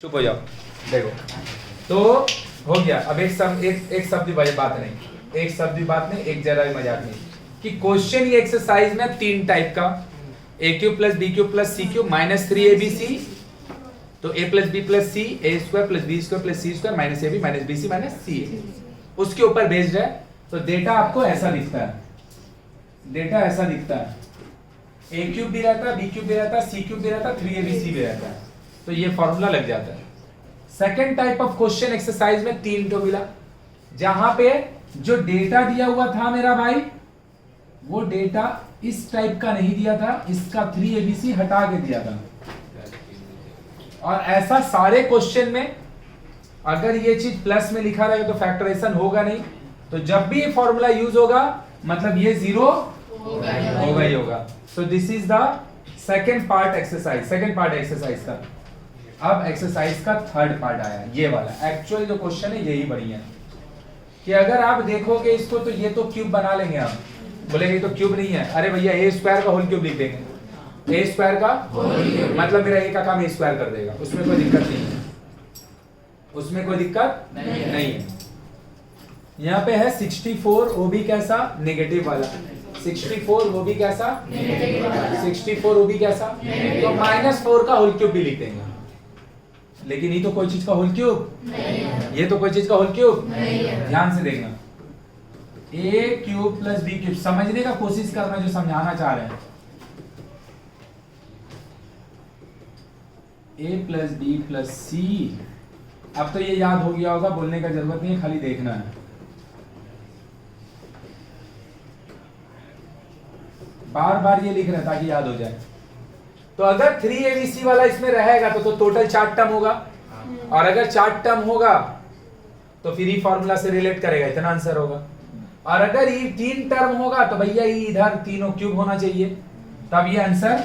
चुप हो जाओ। देखो तो हो गया। अब एक शब्द भी बात नहीं, एक शब्द भी बात नहीं, एक जरा भी मजाक नहीं कि क्वेश्चन ये एक्सरसाइज में तीन टाइप का a cube plus b cube plus c cube minus 3abc, तो a plus b plus c a square plus b square plus c square minus a b minus b c minus c a, उसके ऊपर based है। तो data आपको ऐसा दिखता है, data ऐसा दिखता है, ए क्यूब भी रहता है, बी क्यूब भी रहता है, सी क्यूब भी रहता है, 3abc भी रहता है। तो ये फॉर्मूला लग जाता है। Second type of question exercise में तीन तो मिला, जहां पे जो डेटा दिया हुआ था मेरा भाई, वो डेटा इस टाइप का नहीं दिया था, इसका 3abc हटा के दिया था। और ऐसा सारे क्वेश्चन में अगर ये चीज प्लस में लिखा रहेगा तो फैक्टराइजेशन होगा नहीं, तो जब भी ये फॉर्मूला यूज होगा मतलब ये जीरो होगा ही होगा। So this is the second part exercise, second part exercise का। अब एक्सरसाइज का थर्ड पार्ट आया, ये वाला। एक्चुअल जो क्वेश्चन है यही बढ़िया कि अगर आप देखोगे इसको तो ये तो क्यूब बना लेंगे आप, बोलेंगे ये तो क्यूब नहीं है, अरे भैया ए स्क्वायर का होल क्यूब लिख देंगे, ए स्क्वायर का मतलब मेरा ए का काम ए स्क्वायर कर देगा, उसमें कोई दिक्कत नहीं है, उसमें कोई दिक्कत नहीं है। यहाँ पे है 64, वो भी कैसा नेगेटिव वाला, 64 वो भी कैसा 64 वो भी कैसा, तो -4 का होल क्यूब भी लिख देंगे। लेकिन ये तो कोई चीज का होल क्यूब नहीं है, ये तो कोई चीज का होल क्यूब नहीं है। ध्यान से देखना, ए क्यूब प्लस बी क्यूब समझने का कोशिश करना जो समझाना चाह रहे हैं। ए प्लस बी प्लस सी, अब तो ये याद हो गया होगा, बोलने का जरूरत नहीं है, खाली देखना है। बार बार ये लिख रहे हैं ताकि याद हो जाए। तो अगर 3abc वाला इसमें रहेगा तो टोटल 4 टर्म होगा, और अगर 4 टर्म होगा तो फिर ये फॉर्मूला से रिलेट करेगा, इतना आंसर होगा। और अगर ये 3 टर्म होगा तो भैया ये इधर तीनों क्यूब होना चाहिए, तब ये आंसर।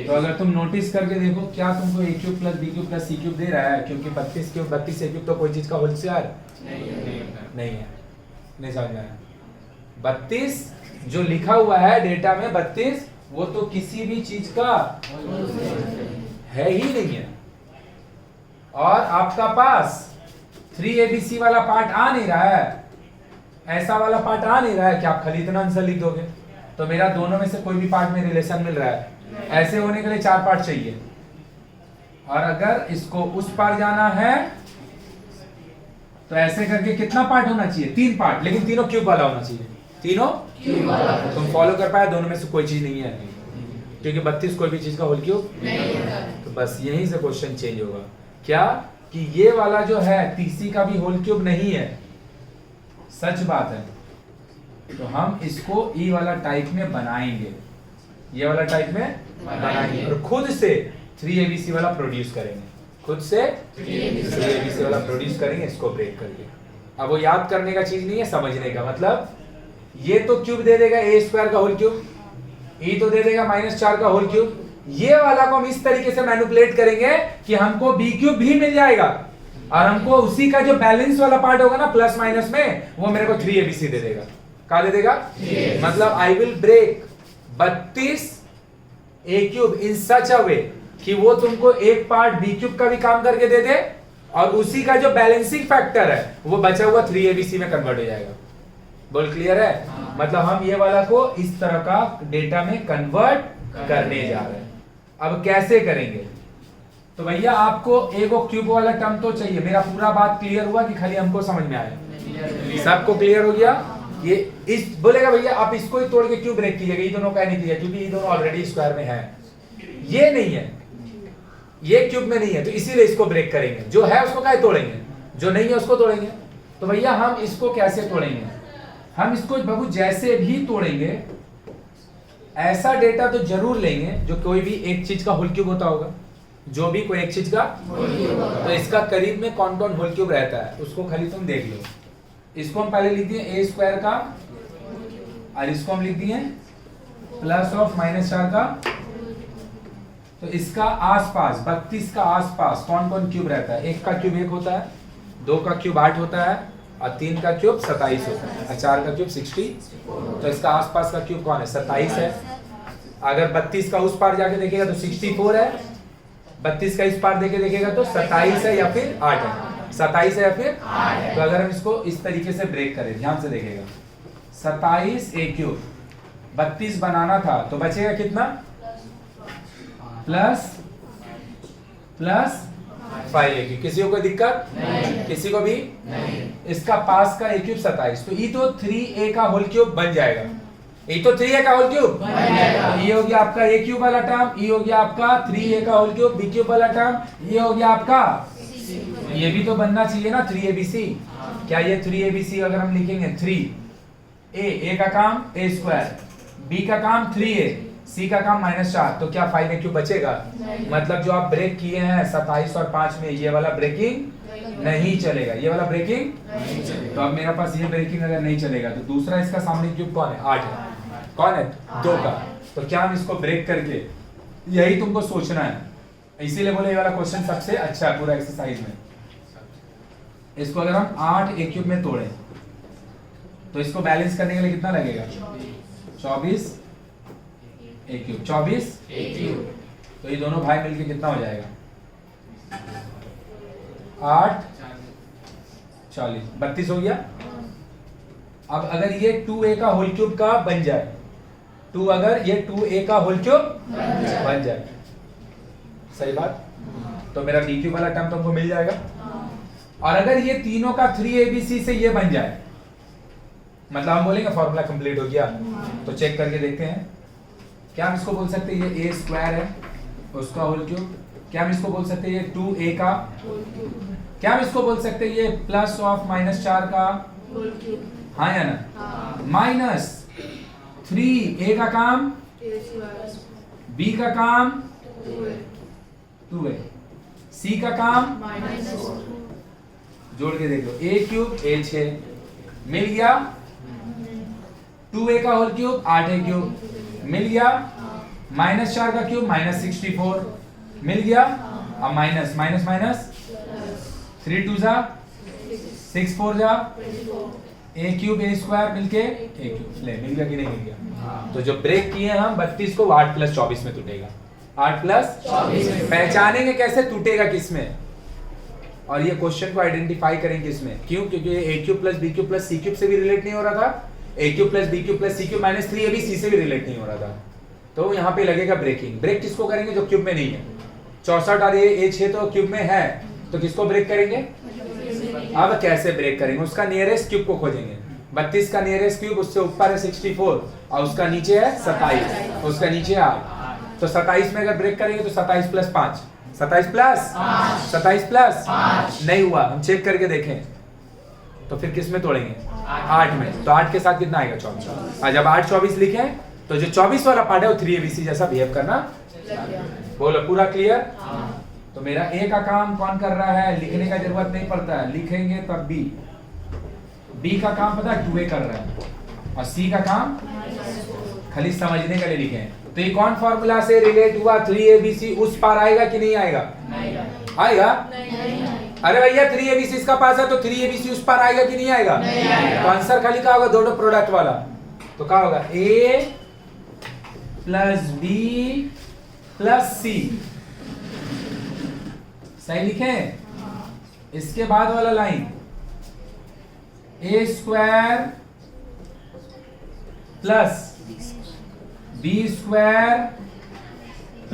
तो अगर तुम नोटिस करके देखो क्या तुमको a cube plus b cube plus c cube दे रहा है, क्योंकि 32 क्यूब 32 ए क्यूब तो कोई चीज का होल स्क्वायर नहीं है, नहीं समझ में आया। 32 जो लिखा हुआ है डेटा में 32 वो तो किसी भी चीज का है ही नहीं है। और आपका पास 3abc वाला पार्ट आ नहीं रहा है, ऐसा वाला पार्ट आ नहीं रहा है कि आप खाली इतना आंसर लिख दोगे। तो मेरा दोनों में से कोई भी पार्ट में रिलेशन मिल रहा है, ऐसे होने के लिए 4 पार्ट चाहिए। और अगर इसको उस पार जाना है तो ऐसे करके कितना पार्ट होना चाहिए, 3 पार्ट, लेकिन तीनों क्यूब वाला होना चाहिए, तीनों क्यूब वाला। तुम फॉलो कर पाए, दोनों में से कोई चीज नहीं है, क्योंकि 32 कोई भी चीज का होल क्यूब नहीं है। तो बस यहीं से क्वेश्चन चेंज होगा, क्या कि ये वाला जो है तीसरी का भी होल क्यूब नहीं है, सच बात है। तो हम इसको ई वाला टाइप में बनाएंगे, ये वाला टाइप में बनाएंगे, और खुद से 3abc वाला प्रोड्यूस करेंगे, खुद से 3abc वाला प्रोड्यूस करेंगे इसको ब्रेक करके। अब वो याद करने का चीज नहीं है, समझने का। मतलब ये तो क्यूब दे देगा ए स्क्वायर का होल क्यूब, ई तो दे देगा -4 का होल क्यूब, ये वाला को हम इस तरीके से मैनिपुलेट करेंगे कि हमको बी क्यूब भी मिल जाएगा, और हमको उसी का जो बैलेंस वाला पार्ट होगा ना प्लस माइनस में, वो मेरे को 3abc दे देगा। क्या दे देगा? मतलब I will break 32 a cube in such a way कि वो तुमको एक पार्ट बी क्यूब का भी काम करके दे दे, और उसी का जो बैलेंसिंग फैक्टर है वो बचा हुआ 3abc में कन्वर्ट हो जाएगा। बोल क्लियर है? मतलब हम ये वाला को इस तरह का डेटा में कन्वर्ट करने जा रहे हैं। अब कैसे करेंगे? तो भैया आपको एगो क्यूब वाला टर्म तो चाहिए। मेरा पूरा बात क्लियर हुआ कि खाली हमको समझ में आया? सबको क्लियर हो गया? ये इस बोलेगा भैया आप इसको ही तोड़ के क्यों ब्रेक कीजिएगा, ये दोनों का नहीं किया, क्योंकि ये दोनों ऑलरेडी स्क्वायर में है, ये नहीं है, ये क्यूब में नहीं है, तो इसीलिए इसको ब्रेक करेंगे। जो है उसको क्या तोड़ेंगे, जो नहीं है उसको तोड़ेंगे। तो भैया हम इसको कैसे तोड़ेंगे? हम इसको बाबू जैसे भी तोड़ेंगे, ऐसा डेटा तो जरूर लेंगे जो कोई भी एक चीज का होल क्यूब होता होगा, जो भी कोई एक चीज का होल क्यूब होगा, तो इसका करीब में कौन कौन होल क्यूब रहता है उसको खाली तुम देख लो। इसको हम पहले लिख दिए ए स्क्वायर का, और इसको हम लिख दिए प्लस ऑफ -4 का। तो इसका आसपास 32 का आसपास कौन कौन क्यूब रहता है? 1 का क्यूब 1 होता है, 2 का क्यूब 8 होता है, और 3 का क्यूब 27 होता है, और 4 का क्यूब 60। तो इसका आसपास का क्यूब कौन है? 27 है। अगर 32 का उस पार जाके देखिएगा तो 64 है, 32 का इस पार देके देखेगा तो 27 है या फिर 8 है, 27 है या फिर 8 है। तो अगर हम इसको इस तरीके से ब्रेक करें, ध्यान से देखेगा, 27 a क्यूब 32 बनाना था तो बचेगा कितना, प्लस 5 a क्यूब। किसी को कोई दिक्कत नहीं, किसी को भी नहीं। इसका पास का a क्यूब 27, तो ये तो 3a का होल क्यूब बन जाएगा, ये तो 3a का होल क्यूब बन जाएगा। ये हो गया आपका a क्यूब वाला टर्म, ये हो गया आपका 3a का होल क्यूब b क्यूब वाला टर्म, ये हो गया आपका, ये भी तो बनना चाहिए ना 3abc। क्या ये 3abc अगर हम लिखेंगे 3a का काम a स्क्वायर, b का काम 3a, c का काम -4, तो क्या 5a क्यूब बचेगा? मतलब जो आप ब्रेक किए हैं 27 और 5 में, ये वाला ब्रेकिंग नहीं चलेगा, ये वाला ब्रेकिंग नहीं चलेगा। तो अब मेरे पास ये ब्रेकिंग अगर नहीं चलेगा तो दूसरा इसका सामने क्यूब कौन है, 8 है, कौन है, 2 का। तो क्या हम इसको ब्रेक करके, यही तुमको सोचना है, इसीलिए बोले ये वाला क्वेश्चन सबसे अच्छा है पूरा एक्सरसाइज में। इसको अगर हम 8 a क्यूब में तोड़े तो इसको बैलेंस करने के लिए कितना लगेगा, 24 a क्यूब, 24 a क्यूब। तो ये दोनों भाई मिलके कितना हो जाएगा, 8 40 32 हो गया। अब अगर ये 2a का होल क्यूब का बन जाए, अगर ये 2a का होल क्यूब बन जाए, सही बात, तो मेरा b क्यूब वाला टर्म तुमको मिल जाएगा। और अगर ये तीनों का 3abc से ये बन जाए, मतलब हम बोलेंगे फॉर्मूला कंप्लीट हो गया। तो चेक करके देखते हैं, क्या हम इसको बोल सकते हैं ये a स्क्वायर है उसका होल क्यूब, क्या हम इसको बोल सकते हैं ये 2a का, क्या हम इसको बोल सकते हैं ये प्लस ऑफ -4 का, हाँ या ना, -3 a का काम, b का काम 2a, c का काम, जोड़ के देख लो, a क्यूब a 6 मिल गया, 2a का होल क्यूब 8a क्यूब मिल गया, -4 का क्यूब -64 मिल गया, अब माइनस 3 2 जा 6 4 जा, a क्यूब a स्क्वायर मिलके a क्यूब, ले मिल गया कि नहीं मिल गया। तो जो ब्रेक किए हम 32 को 8 + 24 में टूटेगा, 8 + 24 में। पहचानेंगे कैसे टूटेगा किसमें, और ये क्वेश्चन को आइडेंटिफाई करेंगे इसमें, क्यों, क्योंकि ये a cube + b cube + c cube से भी रिलेट नहीं हो रहा था, a cube + b cube + c cube -3ab c से भी रिलेट नहीं हो रहा था। तो यहाँ पे लगेगा ब्रेकिंग। ब्रेक किसको करेंगे, जो क्यूब में नहीं है। 64 और ये a6 तो क्यूब में है, तो किसको ब्रेक करेंगे, अब कैसे ब्रेक करेंगे, उसका नियरेस्ट क्यूब को खोजेंगे। 32 का नियरेस्ट क्यूब, उससे ऊपर है 64 और उसका नीचे है 27, उसका नीचे 8। तो 27 में अगर ब्रेक करेंगे तो 27 + 5, 27 + 5 नहीं हुआ, हम चेक करके देखें तो फिर किस में तोड़ेंगे, 8 में। तो 8 के साथ कितना आएगा, 24। और जब 8 24 लिखे तो जो 24 वाला पार्ट है वो 3abc जैसा बिहेव करना, बोलो पूरा क्लियर। तो मेरा a का काम कौन कर रहा है, लिखने का जरूरत नहीं पड़ता है, लिखेंगे तब b का काम पता है 2a कर रहा है, और c का काम खाली समझने के लिए लिखे। तो ये कौन फॉर्मूला से रिलेट हुआ, 3abc उस पार आएगा कि नहीं आएगा, आएगा। अरे भैया 3abc इसका पास है तो 3abc उस पार आएगा कि नहीं आएगा, तो आंसर खाली क्या होगा, दोनों प्रोडक्ट वाला। तो क्या होगा, a + b + c, सही लिखें। इसके बाद वाला line a square + b square +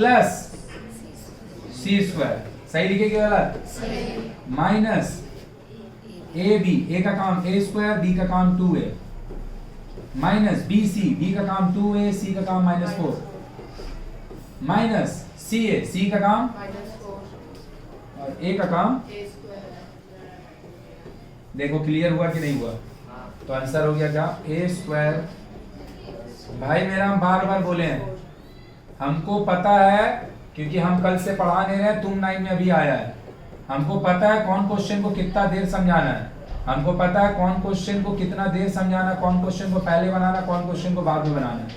c square, सही लिखेगी वाला, माइनस a का काम a स्क्वायर, b का काम 2a, माइनस b का काम 2a, c का काम -4, माइनस c का काम और a का काम। देखो क्लियर हुआ कि नहीं हुआ। तो आंसर हो गया क्या, a स्क्वायर। भाई मेरा हम बार बार बोले हैं, हमको पता है क्योंकि हम कल से पढ़ा नहीं रहे, तुम 9 में अभी आया है, हमको पता है कौन क्वेश्चन को कितना देर समझाना है, हमको पता है कौन क्वेश्चन को कितना देर समझाना, कौन क्वेश्चन को पहले बनाना, कौन क्वेश्चन को बाद में बनाना है।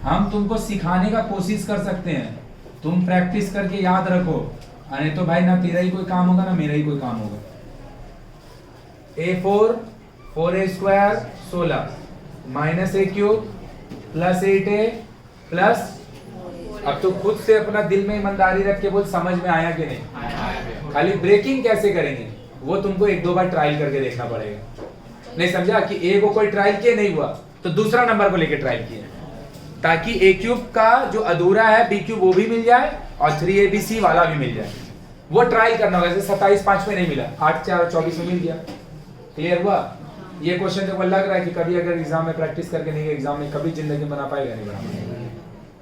हम तुमको सिखाने का कोशिश कर सकते हैं, तुम प्रैक्टिस करके याद रखो, नहीं तो भाई ना तेरा ही कोई काम होगा ना मेरा ही कोई काम होगा। a4 4a square 16 -a cube + 8a + अब तो खुद से अपना दिल में ईमानदारी रख के बोल समझ में आया कि नहीं। खाली ब्रेकिंग कैसे करेंगे वो तुमको एक दो बार ट्रायल करके देखना पड़ेगा। नहीं समझा कि ए को कोई ट्रायल किए नहीं हुआ तो दूसरा नंबर को लेके ट्रायल किए, ताकि ए क्यूब का जो अधूरा है बी क्यूब वो भी मिल जाए और 3abc वाला भी मिल जाए। वो ट्रायल करना होगा। जैसे 27 5 में नहीं मिला, 8 4 24 में मिल गया। क्लियर हुआ? ये क्वेश्चन जब लग रहा है कि कभी अगर एग्जाम में प्रैक्टिस करके नहीं गए, एग्जाम में कभी जिंदगी में बना पाएगा नहीं, बना पाएगा,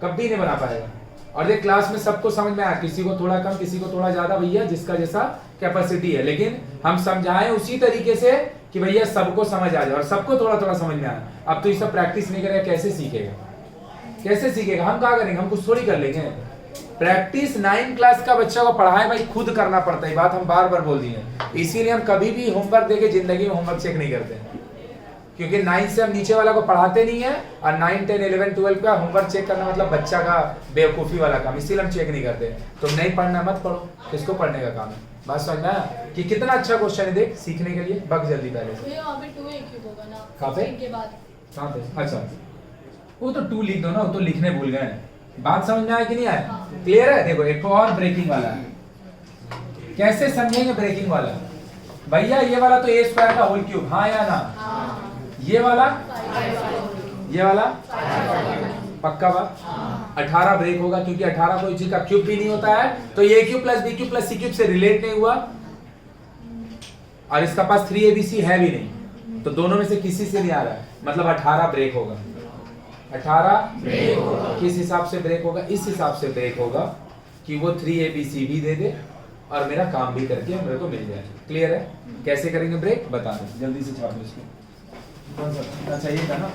कभी नहीं बना पाएगा। और ये क्लास में सबको समझ में आया, किसी को थोड़ा कम किसी को थोड़ा ज्यादा, भैया जिसका जैसा कैपेसिटी है, लेकिन हम समझाएं उसी तरीके से कि भैया सबको समझ आ जाए और सबको थोड़ा थोड़ा समझ में आए। अब तो ये सब प्रैक्टिस नहीं करेगा कैसे सीखेगा? कैसे सीखेगा? हम क्या करेंगे? हम कुछ थोड़ी कर लेंगे। प्रैक्टिस 9 क्लास का बच्चा को पढ़ाए भाई खुद करना पड़ता है, बात हम बार बार बोल दिए। इसीलिए हम कभी भी होमवर्क देके जिंदगी में होमवर्क चेक नहीं करते, क्योंकि 9 से हम नीचे वाला को पढ़ाते नहीं है और 9 10 11 12 का होमवर्क चेक करना मतलब बच्चा का बेवकूफी वाला काम, इसीलिए हम चेक नहीं करते। तुम नहीं पढ़ना मत पढ़ो, किसको पढ़ने का काम है? बात समझ में आया कि कितना अच्छा क्वेश्चन है? देख सीखने के लिए बग जल्दी पहले से। वहां पे 2a क्यूब होगा ना कहां पे? के बाद कहां पे? अच्छा वो तो 2 लिख दो ना, वो तो लिखने भूल गए। बात समझ में आया कि नहीं आया? क्लियर है? देखो एक और ब्रेकिंग वाला है, कैसे समझेंगे ब्रेकिंग वाला? भैया ये वाला तो a स्क्वायर का होल क्यूब, हाँ या ना? ये वाला पक्का बात? 18 ब्रेक होगा, क्योंकि 18 कोई चीज का क्यूब भी नहीं होता है, तो ये cube plus b cube plus c cube से रिलेट नहीं हुआ, और इसका पास 3abc है भी नहीं, तो दोनों में से किसी से नहीं आ रहा है, मतलब 18 ब्रेक होगा। 18 ब्रेक होगा। किस हिसाब से ब्रेक होगा? इस हिसाब से ब्रेक होगा कि वो 3abc भी दे दे और मेरा काम भी करके मेरे को मिल जाए। क्लियर है? कैसे करेंगे ब्रेक बता दो, जल्दी से छाप दो इसको। कौन सा चाहिए था ना?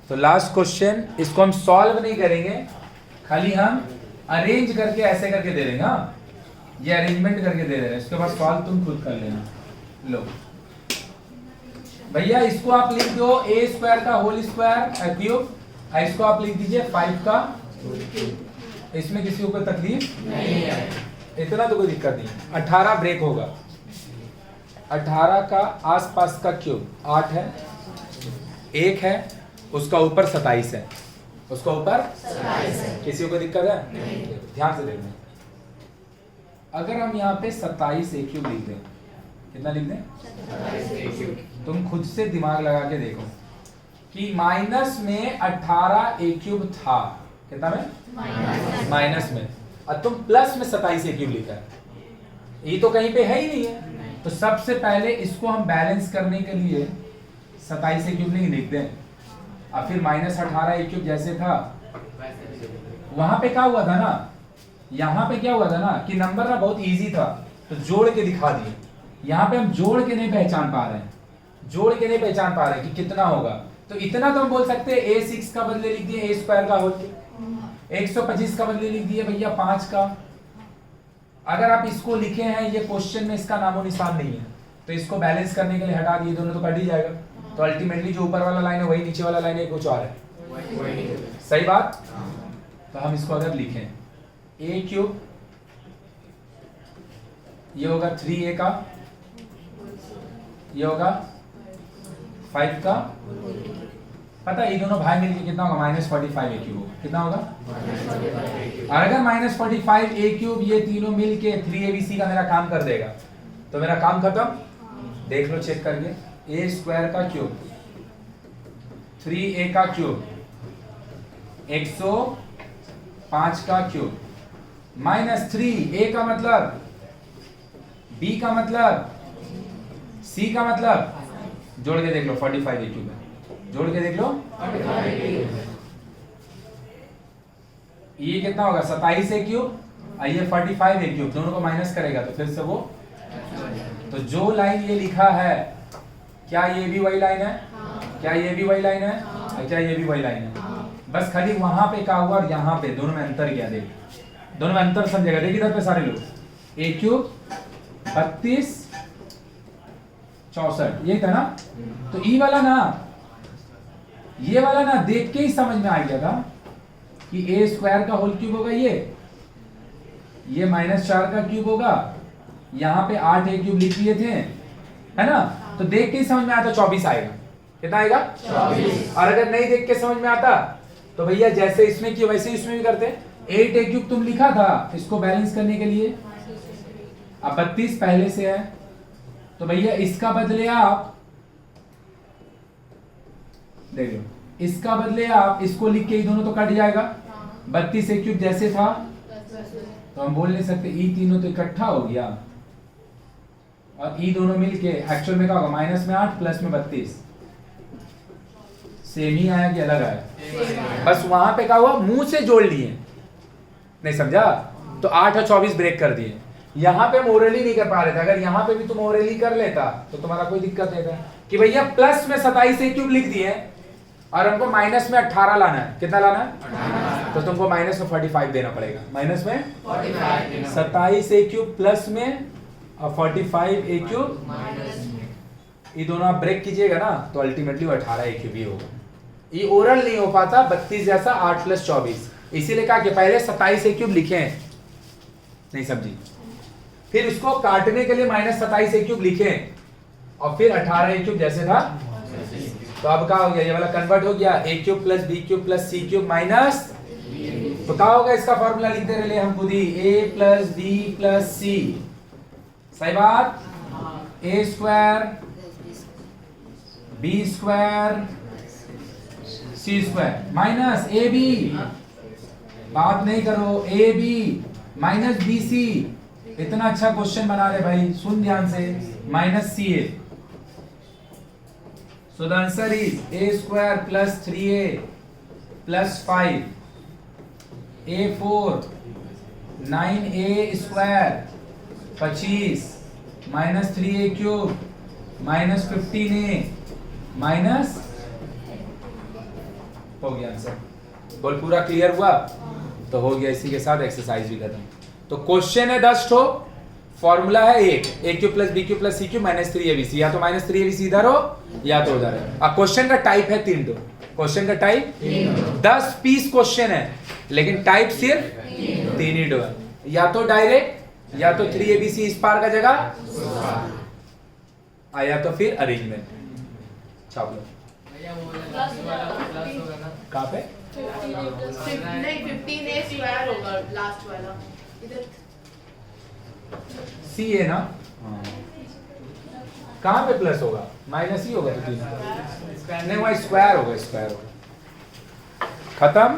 तो लास्ट क्वेश्चन, इसको हम सॉल्व नहीं करेंगे, खाली हम अरेंज करके ऐसे करके दे देंगे। हाँ ये अरेंजमेंट करके दे रहे हैं, इसके बाद सॉल्व तुम खुद कर लेना। लो भैया इसको आप लिख दो a स्क्वायर का होल स्क्वायर क्यूब, इसको आप लिख दीजिए 5 का। इसमें किसी को कोई तकलीफ नहीं है, इतना तो कोई दिक्कत नहीं। 18 ब्रेक होगा, 18 का आसपास का क्यूब 8 है, 1 है, उसका ऊपर 27 है, उसका ऊपर 27 है। किसी को कोई दिक्कत है? नहीं। ध्यान से देखना, अगर हम यहाँ पे 27 a क्यूब लिख दें, कितना लिख दें? 27 a क्यूब। तुम खुद से दिमाग लगा के देखो कि माइनस में 18 a क्यूब था, कितना में? माइनस में, और तुम प्लस में 27 a क्यूब लिखा है, ये तो कहीं पे है ही नहीं है। तो सबसे पहले इसको हम बैलेंस करने के लिए 27 a क्यूब नहीं लिख दें, और फिर माइनस 18 a क्यूब जैसे था वहां पे क्या हुआ था ना, यहाँ पे क्या हुआ था ना कि नंबर ना बहुत इजी था तो जोड़ के दिखा दिए। यहाँ पे हम जोड़ के नहीं पहचान पा रहे हैं, जोड़ के नहीं पहचान पा रहे हैं कि कितना होगा। तो इतना तो हम बोल सकते हैं a6 का बदले लिख दिए a स्क्वायर का होल क्यूब, 125 का बदले लिख दिए भैया 5 का। अगर आप इसको लिखे हैं ये क्वेश्चन में इसका नामो निशान नहीं है, तो इसको बैलेंस करने के लिए हटा दिए, दोनों तो कट ही जाएगा। तो अल्टीमेटली जो ऊपर वाला लाइन है वही नीचे वाला लाइन है, कुछ और है। सही बात? तो हम इसको अगर लिखें a क्यूब, ये होगा 3a का, ये होगा 5 का, पता है ये दोनों भाई मिलके कितना होगा? -45 a क्यूब होगा। कितना होगा? और अगर -45 a क्यूब ये तीनों मिलके 3abc का मेरा काम कर देगा, तो मेरा काम खत्म। देख लो चेक करके, a स्क्वायर का क्यूब, 3a का क्यूब, 105 का क्यूब, -3 a का मतलब, b का मतलब, c का मतलब, जोड़ के देख लो 45 a क्यूब है, जोड़ के देख लो 45। ये कितना होगा? 27 a क्यूब, ये 45 a क्यूब, दोनों को माइनस करेगा तो फिर से वो, तो जो लाइन ये लिखा है क्या ये भी वही लाइन है? क्या ये भी वही लाइन है? क्या ये भी वही लाइन है? बस खाली वहां पे क्या हुआ और यहाँ पे दोनों में अंतर क्या? देख दोनों में अंतर समझेगा। देखिए इधर पे सारे लोग, a क्यूब 32 64 ये था ना, तो ई वाला ना, ये वाला ना देख के ही समझ में आ गया था कि a स्क्वायर का होल क्यूब होगा ये -4 का क्यूब होगा, यहाँ पे 8 a क्यूब लिख लिए थे, है ना? तो देख के ही समझ में आता 24 आएगा। कितना आएगा? 24। और अगर नहीं देख के समझ में आता तो भैया जैसे इसमें किया वैसे इसमें भी करते हैं। 8a³ तुम लिखा था इसको बैलेंस करने के लिए, अब 32 पहले से है, तो भैया इसका बदले आप देख लो, इसका बदले आप इसको लिख के, ये दोनों तो कट जाएगा, 32a³ जैसे था, तो हम बोल नहीं सकते ई तीनों तो इकट्ठा हो गया, और ई दोनों मिलके एक्चुअल में क्या होगा, माइनस में 8 प्लस में 32, सेम ही आया कि अलग आया? बस वहां पे क्या हुआ, मुंह से जोड़ लिए, नहीं समझा? तो 8 और 24 ब्रेक कर दिए। यहाँ पे हम ओरली नहीं कर पा रहे थे, अगर यहाँ पे भी तुम ओरली कर लेता तो तुम्हारा कोई दिक्कत नहीं था कि भैया प्लस में 27a³ लिख दिए और हमको माइनस में 18 लाना है। कितना लाना है? तो तुमको माइनस में 45 देना पड़ेगा, माइनस में 27a³ प्लस में और 45a³ ये दोनों आप ब्रेक कीजिएगा ना, तो अल्टीमेटली 18a³ ही होगा। ये ओरल नहीं हो पाता 32 जैसा 8 + 24, इसीलिए कहा कि पहले 27a³ लिखे हैं, नहीं समझी? फिर इसको काटने के लिए माइनस 27a³ लिखे और फिर 18a³ जैसे था। तो अब क्या हो गया, ये वाला कन्वर्ट हो गया, a³ + b³ + c³ माइनस, तो क्या होगा इसका फॉर्मूला लिखते रहे हम खुद ही, a + b + c, सही बात, a² b² c² minus ab, बात नहीं करो, ab माइनस bc, इतना अच्छा क्वेश्चन बना रहे भाई, सुन ध्यान से, minus ca, so the answer is a² + 3a + 5, a4 9a² 25 minus 3a³ minus 15a minus, हो गया आंसर। बोल पूरा क्लियर हुआ? तो हो गया, इसी के साथ एक्सरसाइज भी खत्म। तो क्वेश्चन है 10 ठो, फॉर्मूला है एक, a³ + b³ + c³ minus 3abc, या तो माइनस 3abc इधर हो या तो उधर है। अब क्वेश्चन का टाइप है 3 ठो, क्वेश्चन का टाइप 10 पीस क्वेश्चन है, लेकिन टाइप सिर्फ 3 ही ठो है, या तो डायरेक्ट, या तो 3abc इस पार का जगह, या तो फिर अरेंजमेंट। छाप लो कहाँ पे, नहीं 15a² होगा लास्ट वाला, इधर सी है ना, कहाँ पे प्लस होगा, माइनस ही होगा, तो 3 नहीं, वहाँ स्क्वायर होगा, स्क्वायर होगा, खत्म।